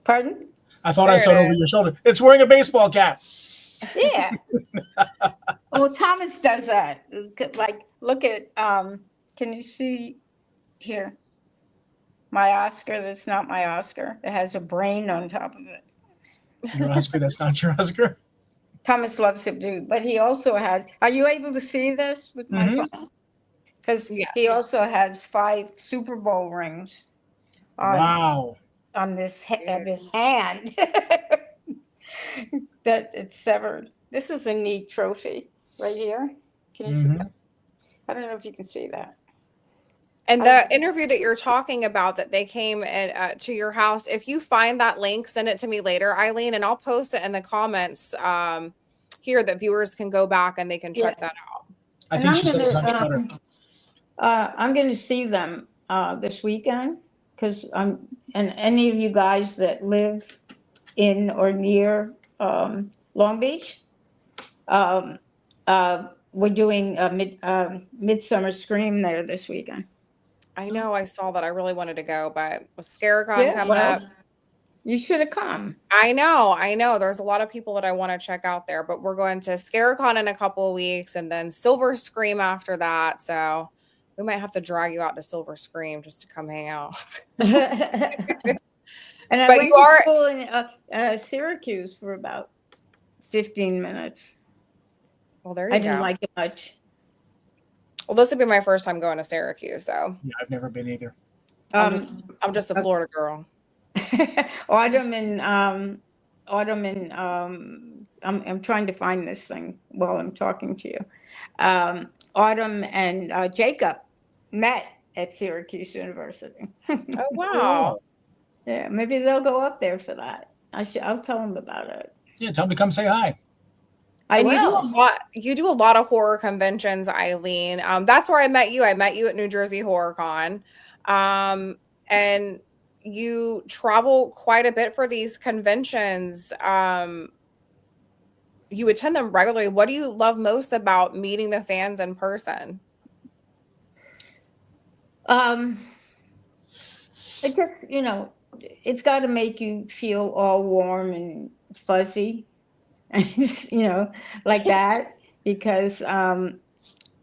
Pardon? I thought I saw it over your shoulder. It's wearing a baseball cap. Yeah. Well, Thomas does that. Like, look at. Can you see here? My Oscar. That's not my Oscar. It has a brain on top of it. Your Oscar. That's not your Oscar. Thomas loves it, dude. But he also has. Are you able to see this with my phone? Because he also has 5 Super Bowl rings. Wow. On this hand that it's severed. This is a neat trophy right here. Can you see that? I don't know if you can see that. And the interview that you're talking about that they came to your house, if you find that link, send it to me later, Eileen, and I'll post it in the comments here that viewers can go back and they can check that out. I think she said it's on Twitter. I'm going to see them this weekend because and any of you guys that live in or near Long Beach, we're doing a Midsummer Scream there this weekend. I know, I saw that. I really wanted to go, but with Scarecon coming up. You should have come. I know. There's a lot of people that I want to check out there, but we're going to Scarecon in a couple of weeks and then Silver Scream after that. So we might have to drag you out to Silver Scream just to come hang out. And I went to school in Syracuse for about 15 minutes. Well, there you go. I didn't like it much. Well, this would be my first time going to Syracuse, so. Yeah, I've never been either. I'm just a Florida girl. I'm trying to find this thing while I'm talking to you. Autumn and Jacob met at Syracuse University. Oh, wow. Yeah, maybe they'll go up there for that. I'll tell them about it. Yeah, tell them to come say hi. You do a lot of horror conventions, Eileen. That's where I met you. I met you at New Jersey Horror Con. And you travel quite a bit for these conventions. You attend them regularly. What do you love most about meeting the fans in person? It just, it's got to make you feel all warm and fuzzy, like that, because but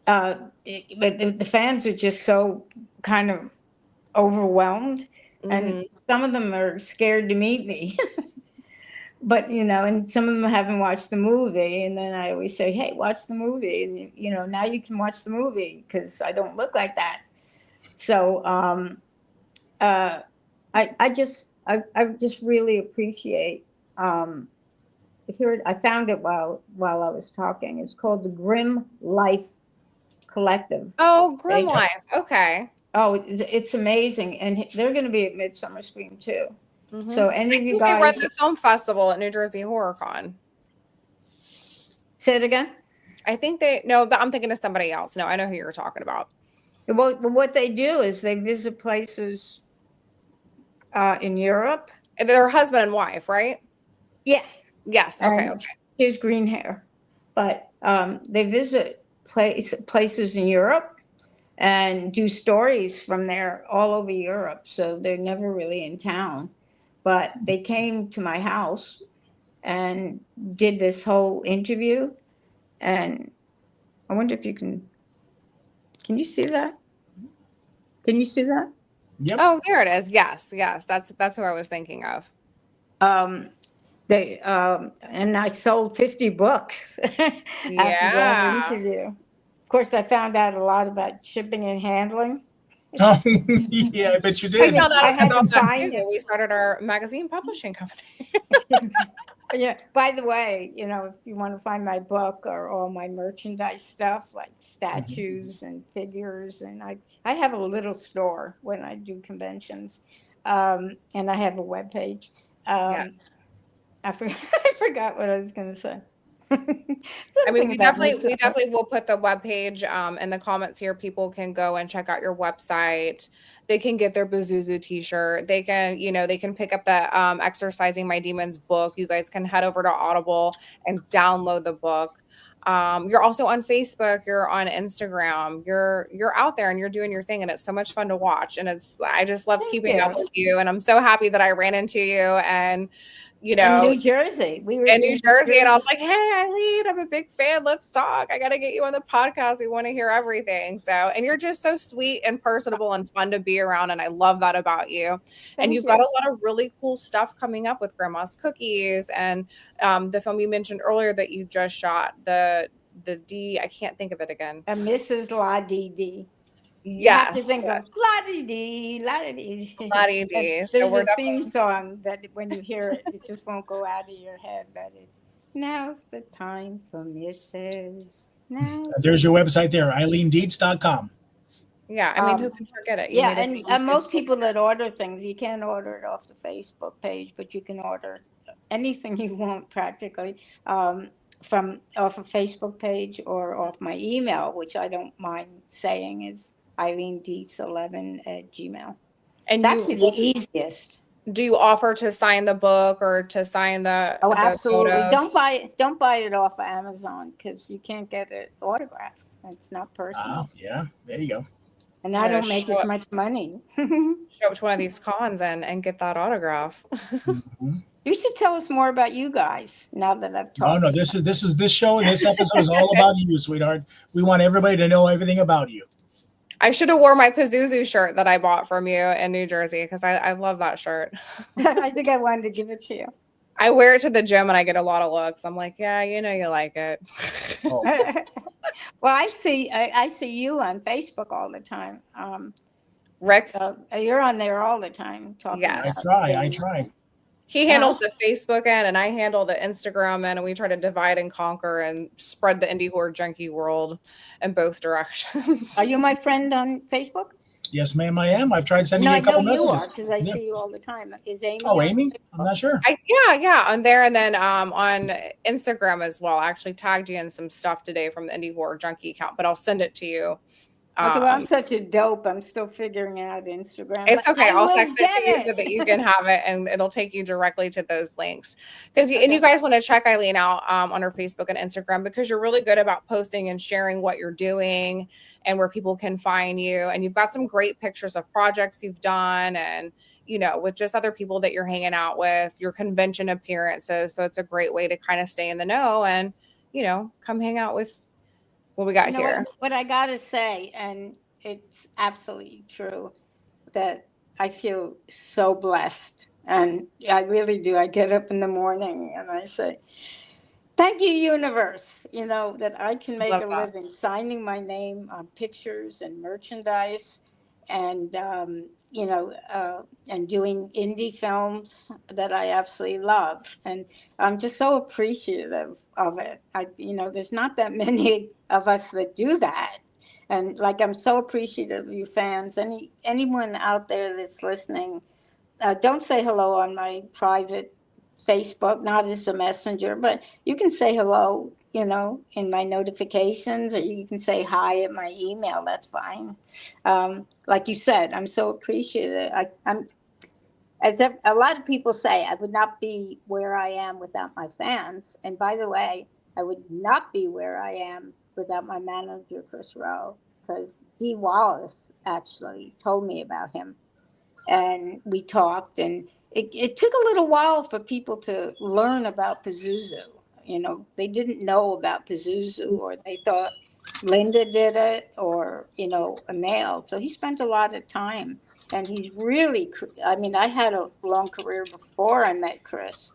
the fans are just so kind of overwhelmed, and some of them are scared to meet me. But, and some of them haven't watched the movie, and then I always say, hey, watch the movie, and now you can watch the movie because I don't look like that. So I just really appreciate. I found it while I was talking. It's called the Grim Life Collective. Oh, Grim Life. Okay. Oh, it's amazing, and they're going to be at Midsummer Scream too. Mm-hmm. So any of you They run guys the film festival at New Jersey Horror Con. say it again. I think I'm thinking of somebody else. No, I know who you're talking about. Well, what they do is they visit places in Europe. They're husband and wife, right? Yeah. Yes. Okay. And she has green hair, but they visit places in Europe and do stories from there all over Europe. So they're never really in town, but they came to my house and did this whole interview. And I wonder if you can you see that? Can you see that? Yep. Oh, there it is. Yes. That's who I was thinking of. They and I sold 50 books after that interview. Of course, I found out a lot about shipping and handling. Oh, yeah, I bet you did. We found out I had about to that find too. We started our magazine publishing company. Yeah. By the way, if you want to find my book or all my merchandise stuff like statues and figures, and I have a little store when I do conventions, and I have a webpage. Yes. I forgot what I was going to say. I mean, we definitely will put the webpage in the comments here. People can go and check out your website. They can get their Pazuzu t-shirt. They can, they can pick up the Exorcising My Demons book. You guys can head over to Audible and download the book. You're also on Facebook. You're on Instagram. You're out there and you're doing your thing, and it's so much fun to watch. And I just love keeping up with you. And I'm so happy that I ran into you and. In New Jersey. We were in New Jersey, and I was like, "Hey, Eileen, I'm a big fan. Let's talk. I got to get you on the podcast. We want to hear everything." So, and you're just so sweet and personable and fun to be around, and I love that about you. And you've got a lot of really cool stuff coming up with Grandma's Cookies and the film you mentioned earlier that you just shot. The D, I can't think of it again. Mrs. La Dee. Yes. You have to think of la-dee-dee, la-dee-dee. La-dee-dee. There's a theme song that when you hear it, it just won't go out of your head. But it's, now's the time for Mrs. There's your website there, EileenDietz.com. Yeah, I mean, who can forget it? Yeah, and most people that order things, you can't order it off the Facebook page, but you can order anything you want practically from off a Facebook page or off my email, which I don't mind saying is EileenDietz11@gmail. And that's the easiest. Do you offer to sign the book or to sign the? Oh, the absolutely! photos? Don't buy it off of Amazon because you can't get it autographed. It's not personal. Oh, yeah, there you go. And I don't make as much money. Show up to one of these cons and get that autograph. You should tell us more about you guys now that I've talked. Oh no, this show and this episode is all about you, sweetheart. We want everybody to know everything about you. I should have wore my Pazuzu shirt that I bought from you in New Jersey because I love that shirt. I think I wanted to give it to you. I wear it to the gym and I get a lot of looks. I'm like, yeah, you like it. Oh. Well, I see you on Facebook all the time. Rick, you're on there all the time talking. Yes, I try. He handles the Facebook end and I handle the Instagram end, and we try to divide and conquer and spread the Indie Horror Junkie world in both directions. Are you my friend on Facebook? Yes, ma'am, I am. I've tried sending you a couple messages. No, you are because I see you all the time. Is Amy? Oh, Amy? I'm not sure. Yeah, on there, and then on Instagram as well. I actually tagged you in some stuff today from the Indie Horror Junkie account, but I'll send it to you. Okay, well, I'm such a dope. I'm still figuring out Instagram. It's okay. I'll text it to you so that you can have it, and it'll take you directly to those links. And you guys want to check Eileen out on her Facebook and Instagram because you're really good about posting and sharing what you're doing and where people can find you. And you've got some great pictures of projects you've done and, with just other people that you're hanging out with, your convention appearances. So it's a great way to kind of stay in the know and, come hang out with what we got here. What I got to say, and it's absolutely true, that I feel so blessed. And I really do. I get up in the morning and I say, thank you, universe, that I can make a living signing my name on pictures and merchandise and, and doing indie films that I absolutely love. And I'm just so appreciative of it. There's not that many of us that do that. And like, I'm so appreciative of you fans. Anyone out there that's listening, don't say hello on my private Facebook, not as a messenger, but you can say hello, in my notifications, or you can say hi at my email. That's fine. Like you said, I'm so appreciative. I'm a lot of people say, I would not be where I am without my fans. And by the way, I would not be where I am without my manager, Chris Rowe, because Dee Wallace actually told me about him. And we talked, and it took a little while for people to learn about Pazuzu. They didn't know about Pazuzu, or they thought Linda did it, or, a male. So he spent a lot of time, and he's really, I had a long career before I met Chris,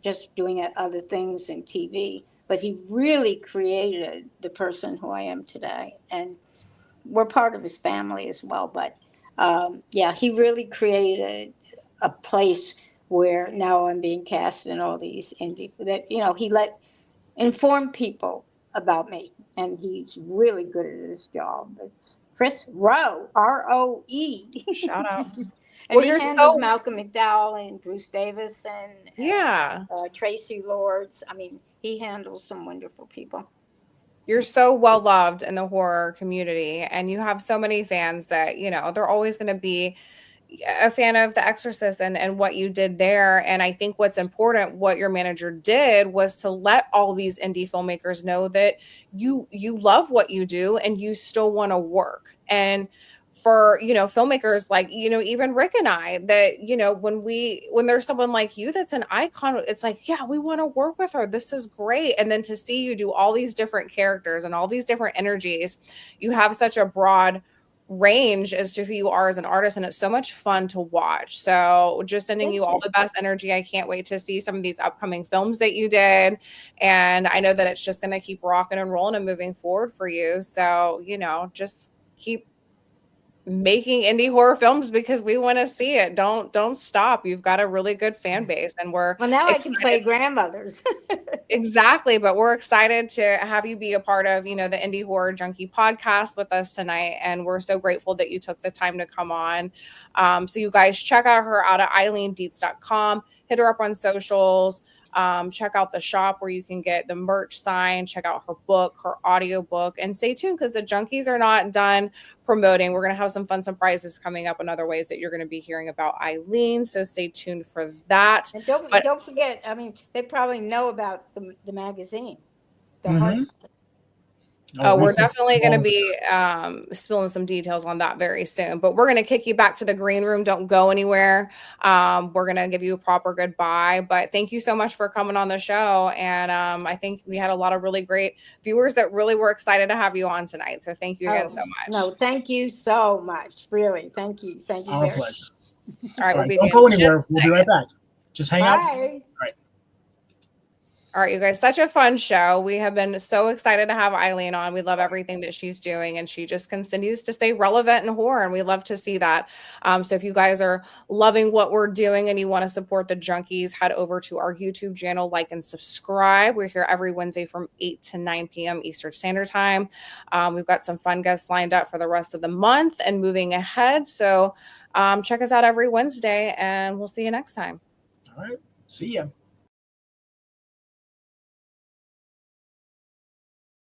just doing other things in TV, but he really created the person who I am today. And we're part of his family as well. But he really created a place where now I'm being cast in all these indie, that, he let inform people about me, and he's really good at his job. It's Chris Rowe, Roe. Shout out. And Well, he you're handles so Malcolm McDowell and Bruce Davis and Tracy Lords. He handles some wonderful people. You're so well loved in the horror community, and you have so many fans that, they're always going to be a fan of The Exorcist and what you did there. And I think what's important, what your manager did, was to let all these indie filmmakers know that you love what you do and you still want to work. And for, filmmakers like, even Rick and I, that, when there's someone like you that's an icon, it's like, yeah, we want to work with her. This is great. And then to see you do all these different characters and all these different energies, you have such a broad range as to who you are as an artist, and it's so much fun to watch. So just sending you all the best energy. I can't wait to see some of these upcoming films that you did, and I know that it's just going to keep rocking and rolling and moving forward for you. So just keep making indie horror films, because we want to see it. Don't stop. You've got a really good fan base, and we're now excited. I can play grandmothers. Exactly, but we're excited to have you be a part of the Indie Horror Junkie podcast with us tonight, and we're so grateful that you took the time to come on. So you guys check out her out at eileendietz.com, hit her up on socials. Check out the shop where you can get the merch signed, check out her book, her audio book, and stay tuned, because the Junkies are not done promoting. We're going to have some fun surprises coming up in other ways that you're going to be hearing about Eileen. So stay tuned for that. And don't forget, they probably know about the magazine. The we're definitely going to be spilling some details on that very soon, but we're going to kick you back to the green room. Don't go anywhere. We're going to give you a proper goodbye, but thank you so much for coming on the show. And I think we had a lot of really great viewers that really were excited to have you on tonight. So thank you again so much. No, thank you so much. Really. Thank you. Thank you. Our pleasure. All right. Don't go anywhere. We'll be right back. Just hang out. Bye. All right, you guys, such a fun show. We have been so excited to have Eileen on. We love everything that she's doing, and she just continues to stay relevant in horror, and we love to see that. So if you guys are loving what we're doing and you want to support the Junkies, head over to our YouTube channel, like and subscribe. We're here every Wednesday from 8 to 9 p.m. Eastern Standard Time. We've got some fun guests lined up for the rest of the month and moving ahead. So check us out every Wednesday, and we'll see you next time. All right. See ya.